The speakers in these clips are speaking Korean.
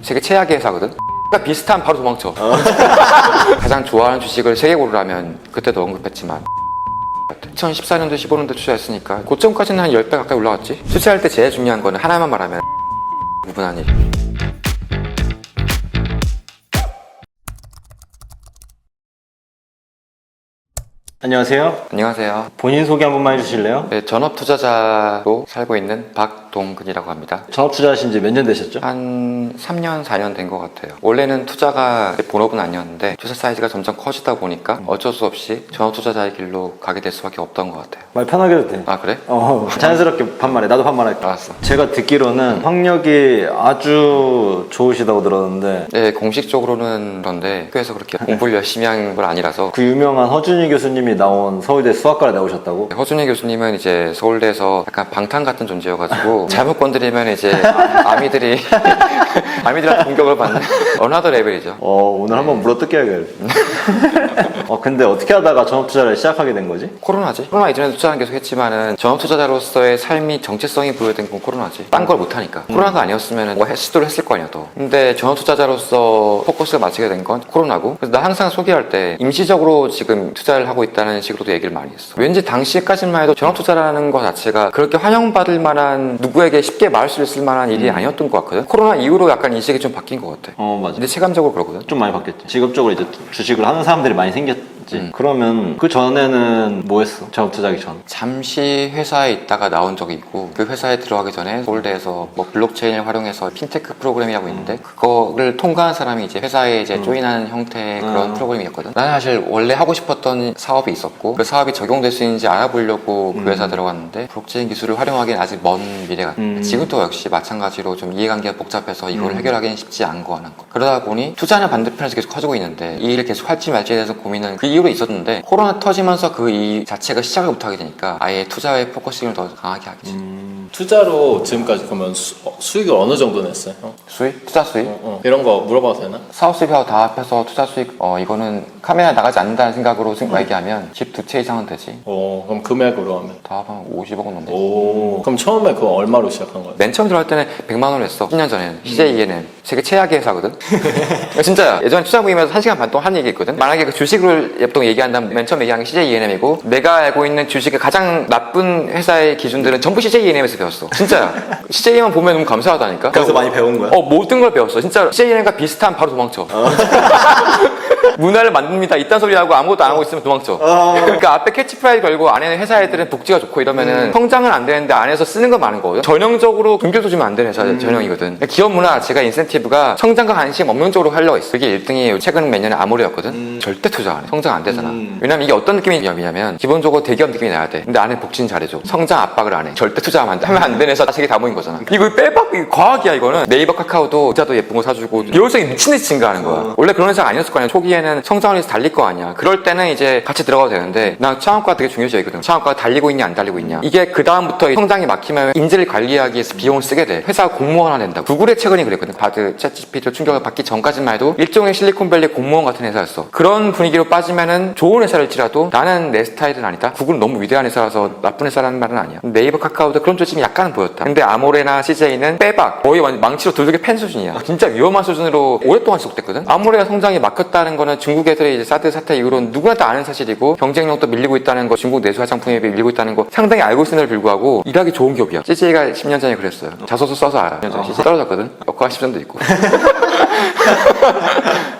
세계 최악의 회사거든. 비슷한 바로 도망쳐. 가장 좋아하는 주식을 3개 고르라면 그때도 언급했지만 2014년도 15년도 투자했으니까 고점까지는 한 10배 가까이 올라갔지. 투자할 때 제일 중요한 거는 하나만 말하면 무분한 일. 안녕하세요. 안녕하세요. 본인 소개 한 번만 해주실래요? 네, 전업투자자로 살고 있는 박동근이라고 합니다. 전업 투자하신 지 몇 년 되셨죠? 한 3년, 4년 된 것 같아요. 원래는 투자가 본업은 아니었는데 투자 사이즈가 점점 커지다 보니까 어쩔 수 없이 전업투자자의 길로 가게 될 수밖에 없던 것 같아요. 말 편하게 해도 돼. 아, 그래? 자연스럽게 반말해. 나도 반말할게. 알았어. 제가 듣기로는 학력이 아주 좋으시다고 들었는데 네, 공식적으로는 그런데 학교에서 그렇게 공부를 열심히 한 건 아니라서. 그 유명한 허준희 교수님이 나온 서울대 수학과를 나오셨다고? 허준희 교수님은 이제 서울대에서 약간 방탄 같은 존재여가지고 잘못 건드리면 이제 아미들이 아미들한테 공격을 받는 어나더 레벨이죠. 오늘 한번 물어뜯겨야겠네. 근데 어떻게 하다가 전업 투자를 시작하게 된 거지? 코로나지. 코로나 이전에도 투자는 계속 했지만은 전업투자자로서의 삶이 정체성이 부여된 건 코로나지. 딴 걸 못하니까. 코로나가 아니었으면 뭐 시도를 했을 거 아니야 또. 근데 전업투자자로서 포커스를 맞추게 된 건 코로나고. 그래서 나 항상 소개할 때 임시적으로 지금 투자를 하고 있다는 식으로도 얘기를 많이 했어. 왠지 당시까지만 해도 전업투자라는 것 자체가 그렇게 환영받을 만한, 누구에게 쉽게 말할 수 있을 만한 일이 아니었던 것 같거든. 코로나 이후로 약간 인식이 좀 바뀐 것 같아. 맞아. 근데 체감적으로 그러거든. 좀 많이 바뀌었지. 직업적으로 이제 주식을 하는 사람들이 많이 생겼지. 그러면 그 전에는 뭐 했어? 전업 투자하기 전? 잠시 회사에 있다가 나온 적이 있고, 그 회사에 들어가기 전에 서울대에서 뭐 블록체인을 활용해서 핀테크 프로그램이라고 있는데 그거를 통과한 사람이 이제 회사에 이제 조인하는 형태의 그런 프로그램이었거든. 나는 사실 원래 하고 싶었던 사업이 있었고 그 사업이 적용될 수 있는지 알아보려고 그 회사 들어갔는데 블록체인 기술을 활용하기엔 아직 먼 미래가 지금도 역시 마찬가지로 좀 이해관계가 복잡해서 이걸 해결하기는 쉽지 않고 하는 거. 그러다 보니 투자는 반대편에서 계속 커지고 있는데 이 일을 계속 할지 말지에 대해서 고민은 그 이후로 있었는데, 코로나 터지면서 그 일 자체가 시작을 못하게 되니까 아예 투자에 포커싱을 더 강하게 하겠지. 투자로 지금까지 그러면 수익을 어느 정도 냈어요? 수익? 투자 수익? 이런 거 물어봐도 되나? 사업 수익하고 다 합해서 투자 수익, 이거는 카메라에 나가지 않는다는 생각으로 얘기하면 집 2채 이상은 되지. 그럼 금액으로 하면? 다 합하면 50억 원 넘게. 그럼 처음에 그거 얼마로 시작한 거야? 맨 처음 들어갈 때는 100만 원을 했어. 10년 전에는. CJ ENM. 세계 최악의 회사거든. 진짜야. 예전에 투자 모임에서 1시간 반 동안 한 얘기 했거든. 만약에 그 주식을 보통 얘기한다면 맨 처음 얘기한 게 CJ ENM이고, 내가 알고 있는 주식의 가장 나쁜 회사의 기준들은 전부 CJ ENM에서 배웠어. 진짜야. CJ만 보면 너무 감사하다니까. 그래서 많이 배운 거야? 모든 걸 배웠어. 진짜 CJ ENM과 비슷한 바로 도망쳐. 문화를 만듭니다. 이딴 소리 하고 아무것도 안 하고 있으면 도망쳐. 그러니까 앞에 캐치프라이즈 걸고 안에는 회사 애들은 복지가 좋고 이러면은 성장은 안 되는데 안에서 쓰는 거 많은 거거든. 전형적으로 금귤도 주면 안 되는 회사 전형이거든. 기업 문화 제가 인센티브가 성장과 관심 없는 쪽으로 하려고 했어. 그게 1등이 최근 몇 년에 아모레였거든. 절대 투자 안 해. 성장 안 되잖아. 왜냐면 이게 어떤 느낌의 기업이냐면 기본적으로 대기업 느낌이 나야 돼. 근데 안에 복지는 잘해줘. 성장 압박을 안 해. 절대 투자하면 안 돼. 하면 안 되는 회사 세계 다 모인 거잖아. 이거 빼박 이거 과학이야 이거는. 네이버 카카오도 부자도 예쁜 거 사주고 비효율성이 미친듯이 증가하는 거야. 원래 그런 회사가 아니었을 거 아니야. 초기에는 성장을 위해서 달릴 거 아니야. 그럴 때는 이제 같이 들어가도 되는데, 난 창업가 되게 중요시 여기거든. 창업가가 달리고 있냐 안 달리고 있냐. 이게 그 다음부터 성장이 막히면 인재를 관리하기 위해서 비용을 쓰게 돼. 회사가 공무원 하나 된다고. 구글의 최근이 그랬거든. 바드 챗GPT로 충격을 받기 전까지만 해도 일종의 실리콘밸리 공무원 같은 회사였어. 그런 분위기로 빠지면은 좋은 회사일지라도 나는 내 스타일은 아니다. 구글은 너무 위대한 회사라서 나쁜 회사라는 말은 아니야. 네이버 카카오도 그런 조짐이 약간은 보였다. 근데 아모레나 CJ는 빼박, 거의 완전 망치로 돌격의 팬 수준이야. 진짜 위험한 수준으로 오랫동안 지속됐거든. 아모레가 성장이 막혔다는 거는 중국 애들이 이제 사드 사태 이후로 누구한테 아는 사실이고, 경쟁력도 밀리고 있다는 거, 중국 내수 화장품에 밀리고 있다는 거 상당히 알고 있음에도 불구하고 일하기 좋은 기업이야. CJ가 10년 전에 그랬어요. 자소서 써서 알아. 10년 전에 CJ 떨어졌거든. 역과 10년도 있고.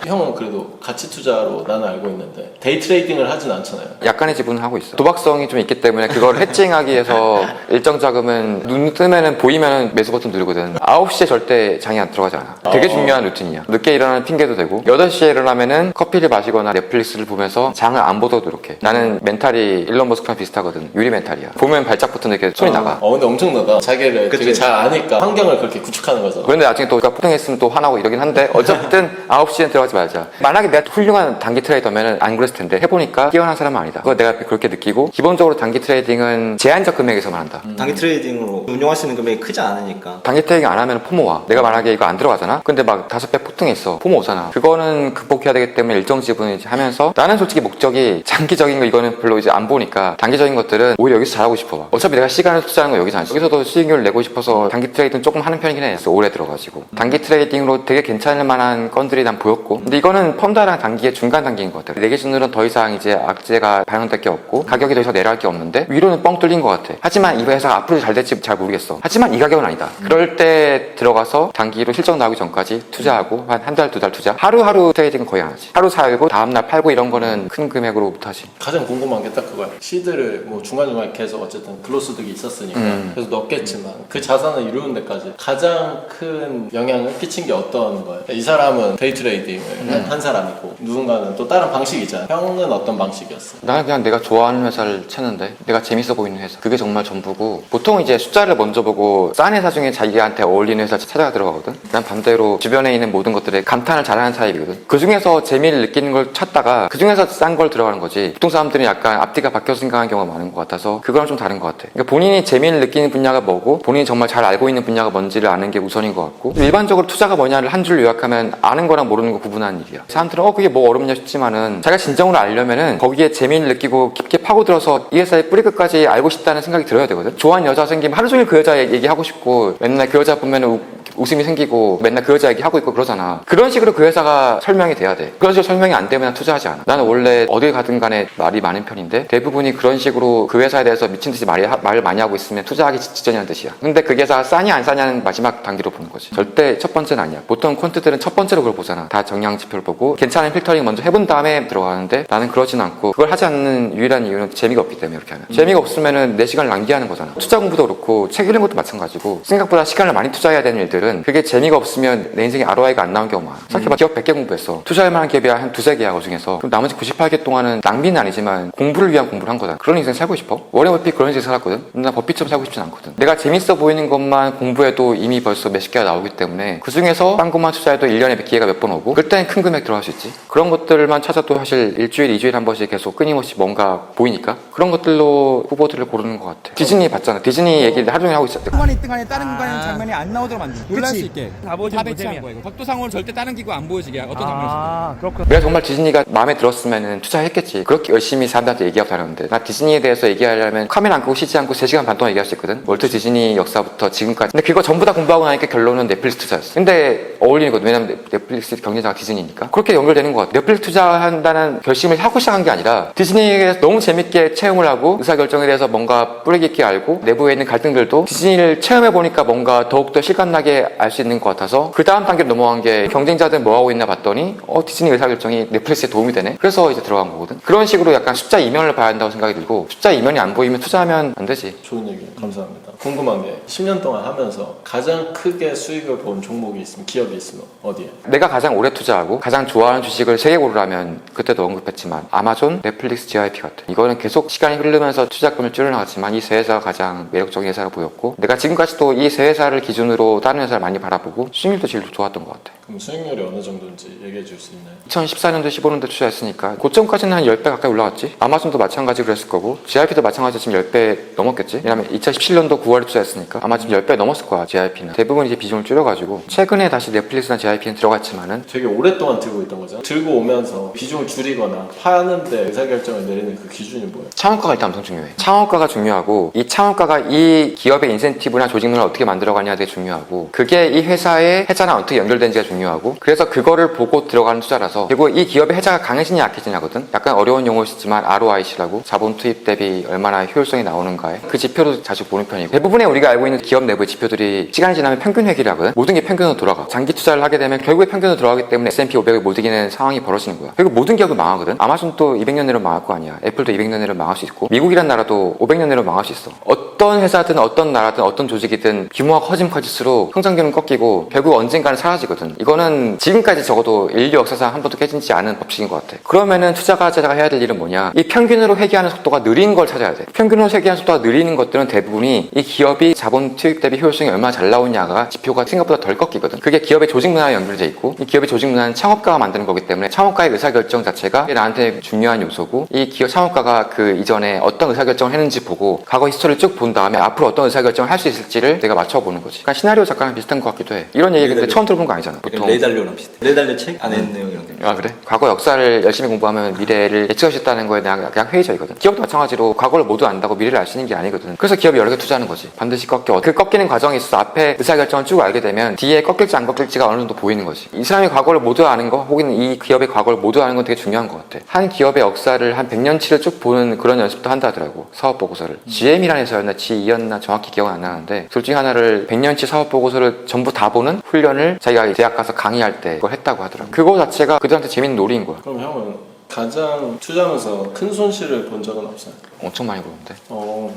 형은 그래도 가치 투자로 나는 알고 있는데 데이 트레이딩을 하진 않잖아요. 약간의 지분은 하고 있어. 도박성이 좀 있기 때문에 그걸 해칭하기 위해서 일정 자금은 눈 뜨면은 보이면은 매수 버튼 누르거든. 9시에 절대 장이 안 들어가지 않아. 되게 중요한 루틴이야. 늦게 일어나는 핑계도 되고, 8시에 일어나면은 커피를 마시거나 넷플릭스를 보면서 장을 안 보도록 노력해. 나는 멘탈이 일론 머스크랑 비슷하거든. 유리 멘탈이야. 보면 발작 버튼 이렇게 손이 나가. 근데 엄청나다. 자기를 되게 잘 아니까 환경을 그렇게 구축하는 거죠. 그런데 나중에 또 폭등했으면 또 화나고 이러긴 한다. 한데 어쨌든 9시엔 들어가지 말자. 만약에 내가 훌륭한 단기 트레이더면 안 그랬을 텐데 해보니까 뛰어난 사람은 아니다. 그거 내가 그렇게 느끼고 기본적으로 단기 트레이딩은 제한적 금액에서만 한다. 단기 트레이딩으로 운용할 수 있는 금액이 크지 않으니까. 단기 트레이딩 안 하면 포모 와. 내가 만약에 이거 안 들어가잖아? 근데 막 5배 폭등해 있어. 포모 오잖아. 그거는 극복해야 되기 때문에 일정 지분을 이제 하면서 나는 솔직히 목적이 장기적인 거 이거는 별로 이제 안 보니까 단기적인 것들은 오히려 여기서 잘하고 싶어 봐. 어차피 내가 시간을 투자하는 거 여기서 여기서도 수익률 내고 싶어서 단기 트레이딩 조금 하는 편이긴 해. 오래 들어가지고. 단기 트레이딩으로 되게 괜찮을 만한 건들이 난 보였고. 근데 이거는 펀드랑 단기의 중간 단계인 것 같아. 내 기준으로는 더 이상 이제 악재가 반영될 게 없고 가격이 더 이상 내려갈 게 없는데 위로는 뻥 뚫린 것 같아. 하지만 이 회사가 앞으로 잘 될지 잘 모르겠어. 하지만 이 가격은 아니다. 그럴 때 들어가서 단기로 실적 나오기 전까지 투자하고 한 달, 두 달 투자. 하루하루 트레이딩은 거의 안 하지. 하루 살고 다음날 팔고 이런 거는 큰 금액으로 못 하지. 가장 궁금한 게 딱 그거야. 시드를 뭐 중간중간 계속 어쨌든 근로소득이 있었으니까 그래서 넣겠지만 그 자산을 이루는 데까지 가장 큰 영향을 끼친 게 어떤 거예요? 이 사람은 데이 트레이딩을 한 사람이고 누군가는 또 다른 방식이잖아. 형은 어떤 방식이었어? 나는 그냥 내가 좋아하는 회사를 찾는데 내가 재밌어 보이는 회사 그게 정말 전부고 보통 이제 숫자를 먼저 보고 싼 회사 중에 자기한테 어울리는 회사 찾아가 들어가거든. 난 반대로 주변에 있는 모든 것들에 감탄을 잘하는 타입이거든. 그 중에서 재미를 느끼는 걸 찾다가 그 중에서 싼 걸 들어가는 거지. 보통 사람들은 약간 앞뒤가 바뀌어서 생각하는 경우가 많은 것 같아서 그거랑 좀 다른 것 같아. 그러니까 본인이 재미를 느끼는 분야가 뭐고 본인이 정말 잘 알고 있는 분야가 뭔지를 아는 게 우선인 것 같고 일반적으로 투자가 뭐냐를 한 줄로 요약하면 아는 거랑 모르는 거 구분하는 일이야. 사람들은 그게 뭐 어렵냐 싶지만은 자기가 진정으로 알려면은 거기에 재미를 느끼고 깊게 파고들어서 이 회사의 뿌리 끝까지 알고 싶다는 생각이 들어야 되거든. 좋아하는 여자 생기면 하루 종일 그 여자 얘기하고 싶고 맨날 그 여자 보면은 웃음이 생기고 맨날 그 여자 얘기하고 있고 그러잖아. 그런 식으로 그 회사가 설명이 돼야 돼. 그런 식으로 설명이 안 되면 투자하지 않아. 나는 원래 어딜 가든 간에 말이 많은 편인데 대부분이 그런 식으로 그 회사에 대해서 미친 듯이 말을 많이 하고 있으면 투자하기 직전이라는 뜻이야. 근데 그 회사가 싸냐 안 싸냐는 마지막 단계로 보는 거지. 절대 첫 번째는 아니야. 보통 콘트들은 첫 번째로 그걸 보잖아. 다 정량 지표를 보고 괜찮은 필터링 먼저 해본 다음에 들어가는데 나는 그러진 않고 그걸 하지 않는 유일한 이유는 재미가 없기 때문에 이렇게 하면. 재미가 없으면은 내 시간을 낭비하는 거잖아. 투자 공부도 그렇고 책 읽는 것도 마찬가지고 생각보다 시간을 많이 투자해야 되는 일들은 그게 재미가 없으면 내 인생에 ROI가 안 나온 경우가 많아. 생각해봐. 기업 100개 공부했어. 투자할 만한 기업이 한 두세 개야 그 중에서. 그럼 나머지 98개 동안은 낭비는 아니지만 공부를 위한 공부를 한 거다. 그런 인생 살고 싶어? 워렌 버핏 그런 인생 살았거든. 난 버핏처럼 살고 싶진 않거든. 내가 재밌어 보이는 것만 공부해도 이미 벌써 몇십 개가 나오기 때문에 그 중에서 딴 것만 투자해도 1년에 기회가 몇 번 오고 그때는 큰 금액 들어갈 수 있지. 그런 것들만 찾아도 사실 일주일, 2주일에 한 번씩 계속 끊임없이 뭔가 보이니까 그런 것들로 후보들을 고르는 것 같아. 디즈니 봤잖아. 디즈니 얘기를 하루 종일 하고 있었대. 후반에 등간에 다른 장면이 안 나오도록 만든 놀랄 수 있게 다 배치한 거예요. 덕도상으로는 절대 다른 기구 안 보여지게 어떤 장면이었어요? 아 그렇구나. 내가 정말 디즈니가 마음에 들었으면 투자했겠지. 그렇게 열심히 사람들한테 얘기하고 다녔는데 나 디즈니에 대해서 얘기하려면 카메라 안 끄고 쉬지 않고 3시간 반 동안 얘기할 수 있거든. 월트 디즈니 역사부터 지금까지. 근데 그거 전부 다 공부하고 나니까 결론은 넷플릭스 투자였어. 근데 어울리거든. 왜냐면 넷플릭스 경쟁자가 디즈니니까. 그렇게 연결되는 것 같아. 넷플릭스 투자한다는 결심을 하고 시작한 게 아니라 디즈니에 대해서 너무 재밌게 체험을 하고 의사결정에 대해서 뭔가 뿌리 깊게 알고 내부에 있는 갈등들도 디즈니를 체험해보니까 뭔가 더욱더 실감나게 알 수 있는 것 같아서 그 다음 단계로 넘어간 게 경쟁자들 뭐 하고 있나 봤더니 디즈니 의사결정이 넷플릭스에 도움이 되네. 그래서 이제 들어간 거거든. 그런 식으로 약간 숫자 이면을 봐야 한다고 생각이 들고 숫자 이면이 안 보이면 투자하면 안 되지. 좋은 얘기 감사합니다. 궁금한 게 10년 동안 하면서 가장 크게 수익을 본 종목이 있으면 기업이 있으면 어디에? 내가 가장 오래 투자하고 가장 좋아하는 주식을 3개 고르라면 그때도 언급했지만 아마존, 넷플릭스, GIP 같아. 이거는 계속 시간이 흐르면서 투자금을 줄여나갔지만 이 세 회사가 가장 매력적인 회사로 보였고 내가 지금까지도 이 세 회사를 기준으로 다른 회사를 많이 바라보고 수익률도 제일 좋았던 것 같아. 그럼 수익률이 어느 정도인지 얘기해 줄 수 있나요? 2014년도 15년도 투자했으니까 고점까지는 한 10배 가까이 올라갔지. 아마존도 마찬가지로 그랬을 거고 GIP도 마찬가지로 지금 10배 넘었겠지. 왜냐면 2017년도 9월에 투자했으니까 아마 지금 10배 넘었을 거야. GIP는 대부분 이제 비중을 줄여가지고 최근에 다시 넷플릭스나 GIP는 들어갔지만은 되게 오랫동안 들고 있던 거죠. 들고 오면서 비중을 줄이거나 파는데 의사결정을 내리는 그 기준이 뭐예요? 창업가가 일단 엄청 중요해. 창업가가 중요하고 이 창업가가 이 기업의 인센티브나 조직 문화를 어떻게 만들어가냐가 되게 중요하고 그게 이 회사의 해자랑 어떻게 연결되는지가 중요하고 그래서 그거를 보고 들어가는 투자라서 그리고 이 기업의 해자가 강해지냐 약해지냐거든. 약간 어려운 용어이지만 ROIC라고 자본 투입 대비 얼마나 효율성이 나오는가에 그 지표도 자주 보는 편이고 대부분의 우리가 알고 있는 기업 내부의 지표들이 시간이 지나면 평균 회귀라거든. 모든 게 평균으로 돌아가. 장기 투자를 하게 되면 결국에 평균으로 돌아가기 때문에 S&P 500을 못 이기는 상황이 벌어지는 거야. 그리고 모든 기업은 망하거든. 아마존도 200년 내로 망할 거 아니야. 애플도 200년 내로 망할 수 있고 미국이란 나라도 500년 내로 망할 수 있어. 어떤 어떤 회사든 어떤 나라든 어떤 조직이든 규모가 커질수록 성장률은 꺾이고 결국 언젠가는 사라지거든. 이거는 지금까지 적어도 인류 역사상 한 번도 깨지지 않은 법칙인 것 같아. 그러면은 투자가자가 해야 될 일은 뭐냐? 이 평균으로 회귀하는 속도가 느린 걸 찾아야 돼. 평균으로 회귀하는 속도가 느리는 것들은 대부분이 이 기업이 자본 투입 대비 효율성이 얼마나 잘 나오냐가 지표가 생각보다 덜 꺾이거든. 그게 기업의 조직 문화에 연결돼 있고 이 기업의 조직 문화는 창업가가 만드는 거기 때문에 창업가의 의사결정 자체가 나한테 중요한 요소고 이 기업 창업가가 그 이전에 어떤 의사결정을 했는지 보고 과거 히스토리를 쭉 본 다음에 앞으로 어떤 의사결정을 할 수 있을지를 내가 맞춰보는 거지. 그러니까 시나리오 작가랑 비슷한 것 같기도 해. 이런 얘기 근데 처음 들어본 거 아니잖아. 보통. 레이달료랑 비슷해. 레이달료 책 안에 있는 내용이랑 되게 아 그래? 과거 역사를 열심히 공부하면 미래를 예측할 수 있다는 거에 대한 그냥 회의적이거든. 기업도 마찬가지로 과거를 모두 안다고 미래를 알 수 있는 게 아니거든. 그래서 기업이 여러 개 투자하는 거지. 반드시 꺾여. 그 꺾이는 과정에 있어서 앞에 의사결정을 쭉 알게 되면 뒤에 꺾일지 안 꺾일지가 어느 정도 보이는 거지. 이 사람의 과거를 모두 아는 거 혹은 이 기업의 과거를 모두 아는 건 되게 중요한 것 같아. 한 기업의 역사를 한 100년치를 쭉 보는 그런 연습도 한다 하더라고. 사업 보고서를. GM이라는 회사였나 G2였나 정확히 기억은 안 나는데 둘 중에 하나를 100년치 사업 보고서를 전부 다 보는 훈련을 자기가 대학 가서 강의할 때 그걸 했다고 하더라고. 그거 자체가 그들한테 재밌는 놀이인 거야. 그럼 형은 가장 투자하면서 큰 손실을 본 적은 없어요? 엄청 많이 보는데.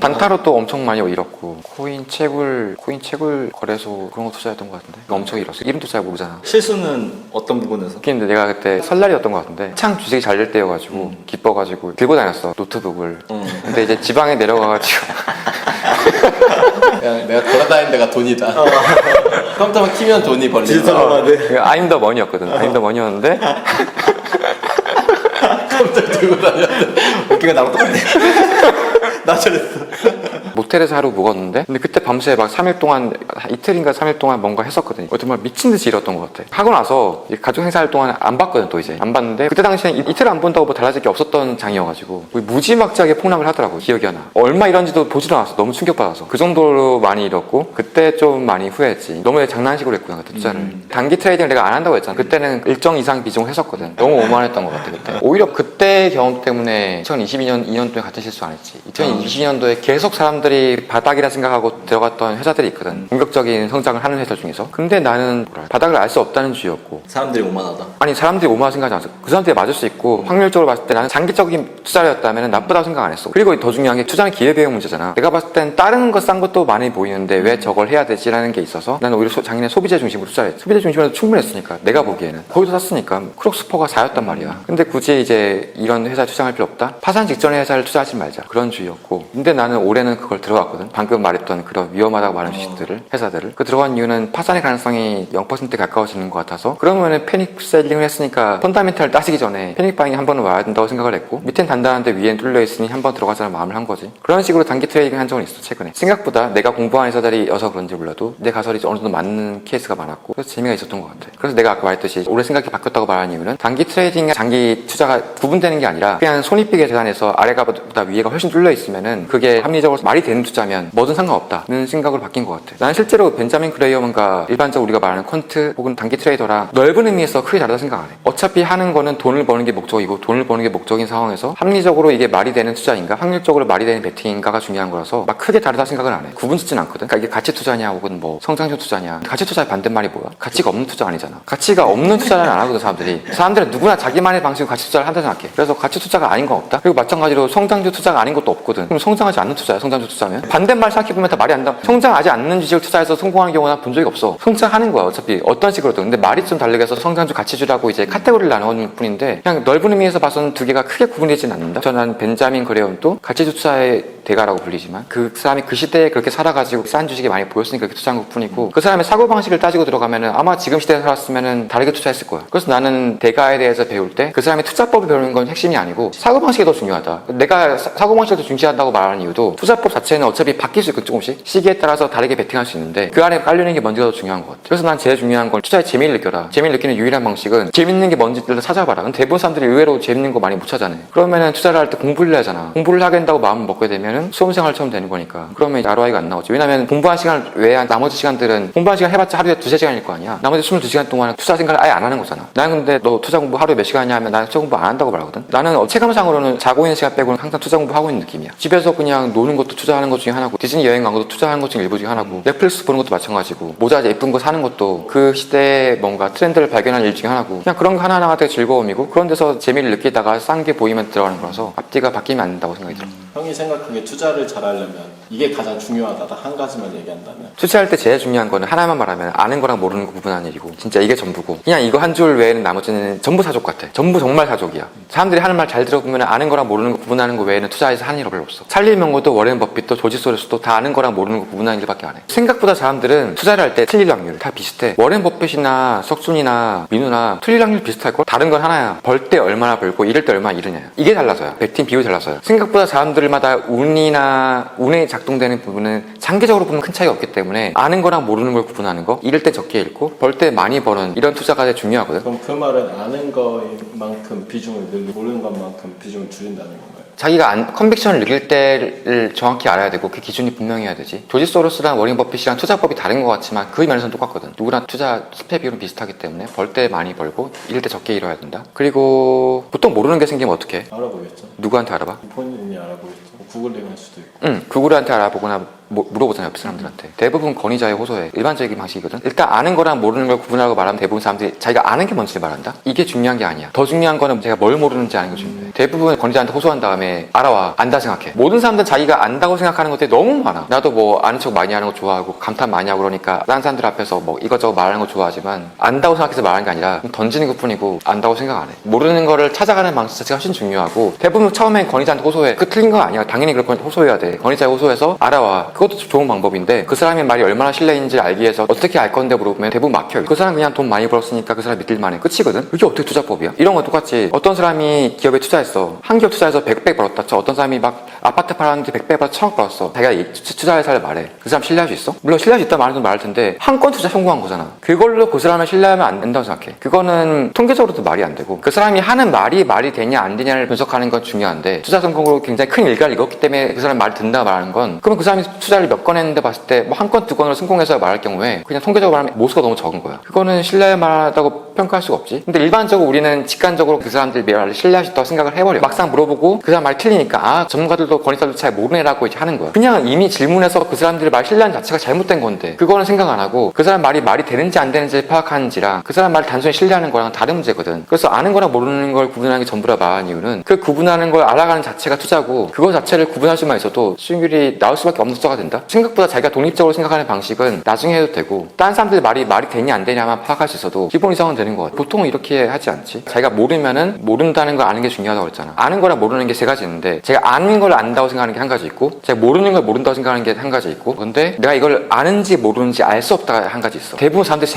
단타로도 엄청 많이 잃었고 코인 채굴 거래소 그런 거 투자했던 것 같은데 엄청 잃었어. 이름도 잘 모르잖아. 실수는 어떤 부분에서? 근데 내가 그때 설날이었던 것 같은데 창 주식이 잘 될 때여가지고 기뻐가지고 들고 다녔어 노트북을. 근데 이제 지방에 내려가가지고 그냥 내가 돌아다니는 데가 돈이다. 컴퓨터만 키면 돈이 벌린다. 디지털화돼. I'm the money였거든. I'm the money였는데 컴퓨터 들고 다녔는데 웃기가 나랑 똑같네. 나 저랬어. 모텔에서 하루 묵었는데 근데 그때 밤새 막 3일 동안 이틀인가 3일 동안 뭔가 했었거든. 정말 미친 듯이 일었던 것 같아. 하고 나서 가족 행사할 동안 안 봤거든. 또 이제 안 봤는데 그때 당시엔 이틀 안 본다고 뭐 달라질 게 없었던 장이어가지고 무지막지하게 폭락을 하더라고. 기억이 안 나. 얼마 일었는지도 보지도 않았어. 너무 충격받아서 그 정도로 많이 잃었고 그때 좀 많이 후회했지. 너무 장난식으로 했구나 그때 투자를. 단기 트레이딩을 내가 안 한다고 했잖아. 그때는 일정 이상 비중을 했었거든. 너무 오만했던 것 같아 그때. 오히려 그때 경험 때문에 2022년 2년도에 같은 실수 안 했지. 2022년도에 계속 사람들이 바닥이라 생각하고 들어갔던 회사들이 있거든. 본격적인 성장을 하는 회사 중에서. 근데 나는 바닥을 알 수 없다는 주의였고. 사람들이 오만하다. 아니 사람들이 오만하다 생각하지 않았어. 그 사람들이 맞을 수 있고 확률적으로 봤을 때 나는 장기적인 투자였다면 나쁘다고 생각 안 했어. 그리고 더 중요한 게 투자는 기회비용 문제잖아. 내가 봤을 땐 다른 거 싼 것도 많이 보이는데 왜 저걸 해야 되지라는 게 있어서 나는 오히려 작년에 소비재 중심으로 투자했지. 소비재 중심으로 충분했으니까 내가 보기에는 거기서 샀으니까 크록스퍼가 4였단 말이야. 근데 굳이 이제 이런 회사에 투자할 필요 없다? 파산 직전에 회사를 투자하지 말자. 그런 주의였고. 근데 나는 올해는 그걸 들어갔거든. 방금 말했던 그런 위험하다고 말하는 주식들을, 회사들을. 그 들어간 이유는 파산의 가능성이 0%에 가까워지는 것 같아서 그러면은 패닉 셀링을 했으니까 펀다멘탈 따지기 전에 패닉 바잉이 한 번은 와야 된다고 생각을 했고 밑엔 단단한데 위엔 뚫려 있으니 한 번 들어가자는 마음을 한 거지. 그런 식으로 단기 트레이딩 한 적은 있어 최근에. 생각보다 내가 공부한 회사들이어서 그런지 몰라도 내 가설이 어느 정도 맞는 케이스가 많았고 그래서 재미가 있었던 것 같아. 그래서 내가 아까 말했듯이 올해 생각이 바뀌었다고 말하는 이유는 단기 트레이딩과 장기 투자가 구분되는 게 아니라 그냥 손익비계 계산에서 아래가 보다 위에가 훨씬 뚫려 있으면은 그게 합리적으로 말이 되는 투자면 뭐든 상관없다는 생각으로 바뀐 것 같아. 나는 실제로 벤자민 그레이엄과 일반적으로 우리가 말하는 퀀트 혹은 단기 트레이더랑 넓은 의미에서 크게 다르다 생각 안 해. 어차피 하는 거는 돈을 버는 게 목적이고 돈을 버는 게 목적인 상황에서 합리적으로 이게 말이 되는 투자인가 확률적으로 말이 되는 베팅인가가 중요한 거라서 막 크게 다르다 생각은 안 해. 구분 짓진 않거든. 그러니까 이게 가치 투자냐 혹은 뭐 성장형 투자냐. 가치 투자의 반대말이 뭐야? 가치가 없는 투자 아니잖아. 가치가 없는 투자는 안 하거든 사람들은 누구나 자기만의 방식으로 가치 투자를 한다 생각해. 그래서 가치 투자가 아닌 건 없다. 그리고 마찬가지로 성장주 투자가 아닌 것도 없거든. 그럼 성장하지 않는 투자야 성장주 투자면. 반대말 생각해보면 다 말이 안 나. 성장하지 않는 주식을 투자해서 성공하는 경우는 본 적이 없어. 성장하는 거야 어차피 어떤 식으로든. 근데 말이 좀 다르게 해서 성장주 가치주라고 이제 카테고리를 나누는 뿐인데 그냥 넓은 의미에서 봐서는 두 개가 크게 구분되진 않는다. 저는 벤자민 그레엄도 가치주 투자의 대가라고 불리지만 그 사람이 그 시대에 그렇게 살아가지고 싼 주식이 많이 보였으니까 그렇게 투자한 것 뿐이고 그 사람의 사고방식을 따지고 들어가면은 아마 지금 시대에 살았으면은 다르게 투자했을 거야. 그래서 나는 대가에 대해서 배울 때 그 사람의 투자법을 배우는 건 핵심이 아니고 사고방식이 더 중요하다. 내가 사고방식을 더 중시한다고 말하는 이유도 투자법 자체는 어차피 바뀔 수 있고 조금씩 시기에 따라서 다르게 베팅할 수 있는데 그 안에 깔려있는 게 뭔지가 더 중요한 것 같아. 그래서 난 제일 중요한 건 투자의 재미를 느껴라. 재미를 느끼는 유일한 방식은 재밌는 게 뭔지를 찾아봐라. 근데 대부분 사람들이 의외로 재밌는 거 많이 못 찾아내. 그러면은 투자를 할 때 공부를 해야 하잖아. 공부를 하게 된다고 마음을 먹게 되면은 수험생활 처럼 되는 거니까. 그러면 ROI가 안 나오지. 왜냐면 공부한 시간 외에 나머지 시간들은 공부한 시간 해봤자 하루에 2-3시간일 거 아니야. 나머지 22시간 동안 투자 생각을 아예 안 하는 거잖아. 나는 근데 너 투자 공부 하루에 몇 시간이냐 하면 나는 투자 공부 안 한다고 말하거든. 나는 체감상으로는 자고 있는 시간 빼고는 항상 투자 공부하고 있는 느낌이야. 집에서 그냥 노는 것도 투자하는 것 중에 하나고 디즈니 여행 간 것도 투자하는 것 중에 일부 중에 하나고 넷플릭스 보는 것도 마찬가지고 모자 예쁜 거 사는 것도 그 시대의 뭔가 트렌드를 발견하는 일 중에 하나고 그냥 그런 거 하나하나가 되게 즐거움이고 그런 데서 재미를 느끼다가 싼 게 보이면 들어가는 거라서 앞뒤가 바뀌면 안 된다고 생각이 들어. 형이 생각하기에 투자를 잘하려면 이게 가장 중요하다. 딱 한 가지만 얘기한다면. 투자할 때 제일 중요한 거는 하나만 말하면 아는 거랑 모르는 거 구분하는 일이고 진짜 이게 전부고 그냥 이거 한 줄 외에는 나머지는 전부 사족 같아. 전부 정말 사족이야. 사람들이 하는 말 잘 들어보면 아는 거랑 모르는 거 구분하는 거 외에는 투자에서 하는 일 별로 없어. 찰리 명고도 워렌 버핏도 조지 소로스도 다 아는 거랑 모르는 거 구분하는 일밖에 안 해. 생각보다 사람들은 투자를 할 때 틀릴 확률 다 비슷해. 워렌 버핏이나 석순이나 민우나 틀릴 확률 비슷할걸? 다른 건 하나야. 벌 때 얼마나 벌고 잃을 때 얼마나 잃으냐. 이게 달라서야. 백팀 비율이 달라서요. 생각보다 사람들마다 운에 작동되는 부분은 장기적으로 보면 큰 차이가 없기 때문에 아는 거랑 모르는 걸 구분하는 거, 잃을 때 적게 잃고 벌 때 많이 버는 이런 투자가 되게 중요하거든. 그럼 그 말은 아는 것만큼 비중을 늘리고 모르는 것만큼 비중을 줄인다는 건가요? 자기가 컨빅션을 느낄 때를 정확히 알아야 되고 그 기준이 분명해야 되지. 조지 소로스랑 워렌 버핏이랑 투자법이 다른 것 같지만 그 면에서는 똑같거든. 누구나 투자 스펙 비율은 비슷하기 때문에 벌 때 많이 벌고 잃을 때 적게 잃어야 된다. 그리고 보통 모르는 게 생기면 어떻게 해? 알아보겠죠. 누구한테 알아봐? 본인이 알아보겠죠. 구글링 할 수도 있고. 응, 구글한테 알아보거나 물어보잖아, 옆 사람들한테. 대부분 권위자의 호소해. 일반적인 방식이거든. 일단 아는 거랑 모르는 걸 구분하고 말하면 대부분 사람들이 자기가 아는 게 뭔지를 말한다? 이게 중요한 게 아니야. 더 중요한 거는 제가 뭘 모르는지 아는 게 중요해. 대부분 권위자한테 호소한 다음에 알아와. 안다 생각해. 모든 사람들은 자기가 안다고 생각하는 것들이 너무 많아. 나도 뭐 아는 척 많이 하는 거 좋아하고 감탄 많이 하고 그러니까 다른 사람들 앞에서 뭐 이것저것 말하는 거 좋아하지만 안다고 생각해서 말하는 게 아니라 던지는 것 뿐이고 안다고 생각 안 해. 모르는 거를 찾아가는 방식 자체가 훨씬 중요하고 대부분 처음엔 권위자한테 호소해. 그 틀린 거 아니야. 당연히 그럴 건 호소해야 돼. 권위자에 호소해서 알아와. 그것도 좋은 방법인데 그 사람의 말이 얼마나 신뢰인지 알기 위해서 어떻게 알 건데 물어보면 대부분 막혀요. 그 사람 그냥 돈 많이 벌었으니까 그 사람 믿을 만해. 끝이거든. 이게 어떻게 투자법이야? 이런 거 똑같이 어떤 사람이 기업에 투자했어. 한 기업 투자해서 100배 벌었다 쳐. 어떤 사람이 막 아파트 팔았는데 100배 벌어 1000억 벌었어. 자기가 이 투자회사를 말해. 그 사람 신뢰할 수 있어? 물론 신뢰할 수 있다 말하는 건 말할 텐데 한 건 투자 성공한 거잖아. 그걸로 그 사람을 신뢰하면 안 된다고 생각해. 그거는 통계적으로도 말이 안 되고 그 사람이 하는 말이 되냐 안 되냐를 분석하는 건 중요한데 투자 성공으로 굉장히 큰 일가를 이뤘기 때문에 그 사람 말이 된다 말하는 건 그러면 그 사람이 투자를 몇 건 했는데 봤을 때 뭐 한 건 두 건으로 성공해서 말할 경우에 그냥 통계적으로 말하면 모수가 너무 적은 거야. 그거는 신뢰할 만하다고 평가할 수가 없지. 근데 일반적으로 우리는 직관적으로 그 사람들 말을 신뢰할 수 있다고 생각을 해버려. 막상 물어보고 그 사람 말이 틀리니까 아 전문가들도 권위자들도 잘 모르네라고 이제 하는 거야. 그냥 이미 질문해서 그 사람들의 말 신뢰하는 자체가 잘못된 건데 그거는 생각 안 하고 그 사람 말이 되는지 안 되는지 파악하는지랑 그 사람 말을 단순히 신뢰하는 거랑 다른 문제거든. 그래서 아는 거랑 모르는 걸 구분하는 게 전부라 말하는 이유는 그 구분하는 걸 알아가는 자체가 투자고 그거 자체를 구분할 수만 있어도 수익률이 나올 수밖에 없는 투자가 된다. 생각보다 자기가 독립적으로 생각하는 방식은 나중에 해도 되고 다른 사람들 말이 되냐 안 되냐만 파악할 수 있어도 기본 이상은 되는 것 같아. 보통은 이렇게 하지 않지. 자기가 모르면은 모른다는 걸 아는 게 중요하다고 했잖아. 아는 거랑 모르는 게 세 가지 있는데 제가 아는 걸 안다고 생각하는 게 한 가지 있고 제가 모르는 걸 모른다고 생각하는 게 한 가지 있고 근데 내가 이걸 아는지 모르는지 알 수 없다가 한 가지 있어. 대부분 사람들이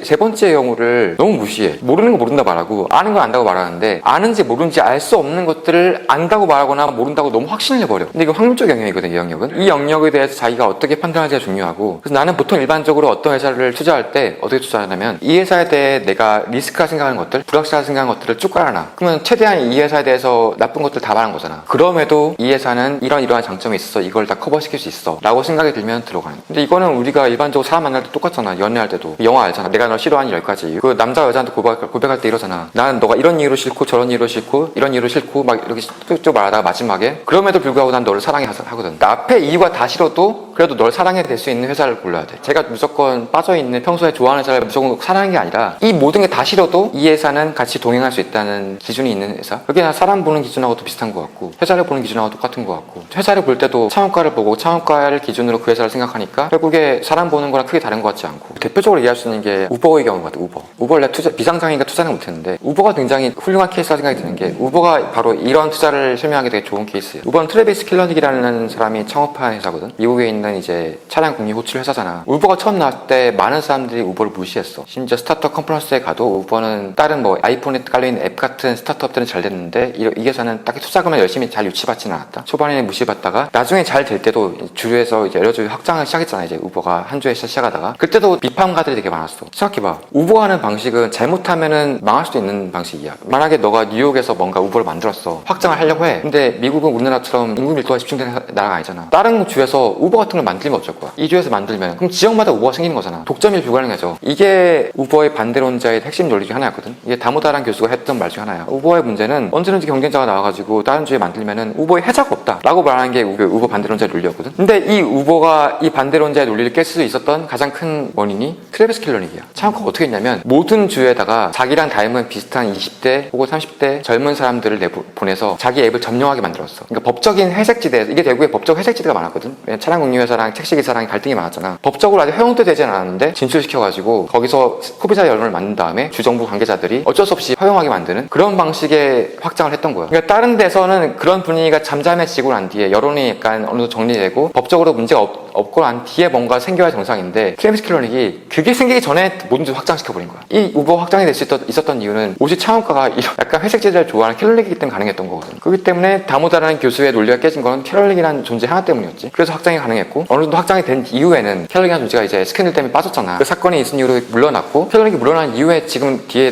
세 번째 경우를 너무 무시해. 모르는 거 모른다 말하고 아는 걸 안다고 말하는데 아는지 모르는지 알 수 없는 것들을 안다고 말하거나 모른다고 너무 확신을 해버려. 근데 이거 확률적 영역이거든. 이 영역은. 이 영역에 대해서 자기가 어떻게 판단하기가 중요하고 그래서 나는 보통 일반적으로 어떤 회사를 투자할 때 어떻게 투자하냐면 이 회사에 대해 내가 리스크라 생각하는 것들 불확실하다 생각하는 것들을 쭉 깔아놔. 그러면 최대한 이 회사에 대해서 나쁜 것들 다 말한 거잖아. 그럼에도 이 회사는 이러한 장점이 있어. 이걸 다 커버시킬 수 있어 라고 생각이 들면 들어가는 거야. 근데 이거는 우리가 일반적으로 사람 만날 때 똑같잖아. 연애할 때도 영화 알잖아. 내가 널 싫어하는 10가지 이유. 그 남자가 여자한테 고백할 때 이러잖아. 나는 너가 이런 이유로 싫고 저런 이유로 싫고 이런 이유로 싫고 막 이렇게 쭉쭉 말하다가 마지막에 그럼에도 불구하고 난 너를 사랑해 하거든. 앞에 이유가 다 싫어도 그래도 널 사랑해 될 수 있는 회사를 골라야 돼. 제가 무조건 빠져있는 평소에 좋아하는 회사를 무조건 사랑하는 게 아니라 이 모든 게 다 싫어도 이 회사는 같이 동행할 수 있다는 기준이 있는 회사. 그게 사람 보는 기준하고도 비슷한 것 같고 회사를 보는 기준하고 똑같은 것 같고 회사를 볼 때도 창업가를 보고 창업가를 기준으로 그 회사를 생각하니까 결국에 사람 보는 거랑 크게 다른 것 같지 않고 대표적으로 이해할 수 있는 게 우버의 경우 같아. 우버를 내가 비상장이니까 투자는 못했는데 우버가 굉장히 훌륭한 케이스라 생각이 드는 게 우버가 바로 이런 투자를 설명하기 되게 좋은 케이스예요. 우버는 트래비스 킬러닉이라는 사람이 창업한 회사거든. 미국에 있는 이제 차량 공유 호출 회사잖아. 우버가 처음 나왔을 때 많은 사람들이 우버를 무시했어. 심지어 스타트업 컨퍼런스에 가도 우버는 다른 뭐 아이폰에 깔려있는 앱 같은 스타트업들은 잘 됐는데 이 회사는 딱히 투자금을 열심히 잘 유치받지는 않았다. 초반에는 무시받다가 나중에 잘 될 때도 주류에서 이제 여러 주류 확장을 시작했잖아. 이제 우버가 한 주에 시작하다가 그때도 비판가들이 되게 많았어. 생각해봐. 우버 하는 방식은 잘못하면은 망할 수도 있는 방식이야. 만약에 너가 뉴욕에서 뭔가 우버를 만들었어. 확장을 하려고 해. 근데 미국은 우리나라처럼 인구 밀도가 집중되는 나라가 아니잖아. 다른 주에서 우버 같은 걸 만들면 어쩔 거야. 이 주에서 만들면 그럼 지역마다 우버가 생기는 거잖아. 독점이 불가능해져. 이게 우버의 반대론자의 핵심 논리 중 하나였거든. 이게 다모다란 교수가 했던 말 중 하나야. 우버의 문제는 언제든지 경쟁자가 나와가지고 다른 주에 만들면은 우버의 해작 수밖에 없다라고 말하는 게 그 우버 반대론자의 논리였거든. 근데 이 우버가 이 반대론자의 논리를 깰 수 있었던 가장 큰 원인이 트래비스 킬러닉이야. 차원카가 어떻게 했냐면 모든 주에다가 자기랑 닮은 비슷한 20대 혹은 30대 젊은 사람들을 보내서 자기 앱을 점령하게 만들었어. 그러니까 법적인 회색지대, 이게 대구에 법적 회색지대가 많았거든. 차량 공유회사랑 택시기사랑 갈등이 많았잖아. 법적으로 아직 허용도 되진 않았는데 진출시켜가지고 거기서 소비자 여론을 만든 다음에 주정부 관계자들이 어쩔 수 없이 허용하게 만드는 그런 방식의 확장을 했던 거야. 그러니까 다른 데서는 그런 분위기가 잠잠해지고 난 뒤에 여론이 약간 어느 정도 정리되고 법적으로 문제가 없고 난 뒤에 뭔가 생겨야 정상인데 트래비스 킬러닉이 그게 생기기 전에 뭐든지 확장시켜버린 거야. 이 우버 확장이 될 수 있었던 이유는 오직 차원가가 약간 회색지대를 좋아하는 킬러닉이기 때문에 가능했던 거거든. 그렇기 때문에 다모다라는 교수의 논리가 깨진 건 킬러닉이라는 존재 하나 때문이었지. 그래서 확장이 가능했고 어느 정도 확장이 된 이후에는 킬러닉이라는 존재가 이제 스캔들 때문에 빠졌잖아. 그 사건이 있은 이후로 물러났고 킬러닉이 물러난 이후에 지금 뒤에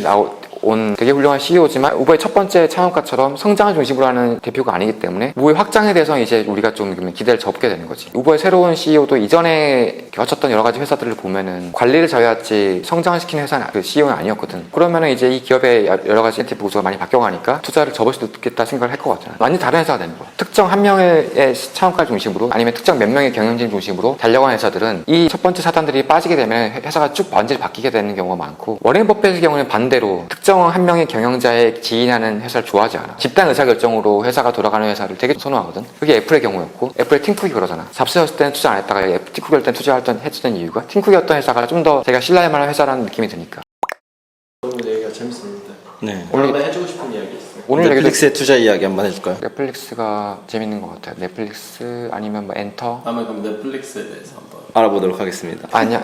온 되게 훌륭한 CEO지만 우버의 첫 번째 차원가처럼 성장을 중심으로 하는 대표가 아니기 때문에 우버의 확장에 대해서 이제 우리가 좀 기대를 접게 되는 거지. 우버의 새로운 CEO도 이전에 거쳤던 여러 가지 회사들을 보면은 관리를 잘해야지 성장을 시키는 회사는 그 CEO는 아니었거든. 그러면은 이제 이 기업의 여러 가지 인센티브 구조가 많이 바뀌어가니까 투자를 접을 수도 있겠다 생각을 할 것 같잖아. 완전히 다른 회사가 되는 거야. 특정 한 명의 차원가 중심으로 아니면 특정 몇 명의 경영진 중심으로 달려가는 회사들은 이 첫 번째 사단들이 빠지게 되면 회사가 쭉 완전히 바뀌게 되는 경우가 많고 워렌 버핏의 경우는 반대로 특정 한 명의 경영자에 지인하는 회사를 좋아하지 않아. 집단 의사결정으로 회사가 돌아가는 회사를 되게 선호하거든. 그게 애플의 경우였고 애플의 팀쿡이 그러잖아. 잡스였을 때는 투자 안 했다가 팀쿡일 때는 했던 이유가 팀쿡이었던 회사가 좀 더 제가 신뢰할 만한 회사라는 느낌이 드니까. 오늘 얘기가 재밌었는데 네. 오늘 해주고 싶은 이야기 있어요? 오늘 얘기도 넷플릭스의 투자 이야기 한번 해줄까요? 넷플릭스가 재밌는 것 같아요. 넷플릭스 아니면 뭐 엔터. 다음에 그럼 넷플릭스에 대해서 한번 알아보도록 하겠습니다. 아니요.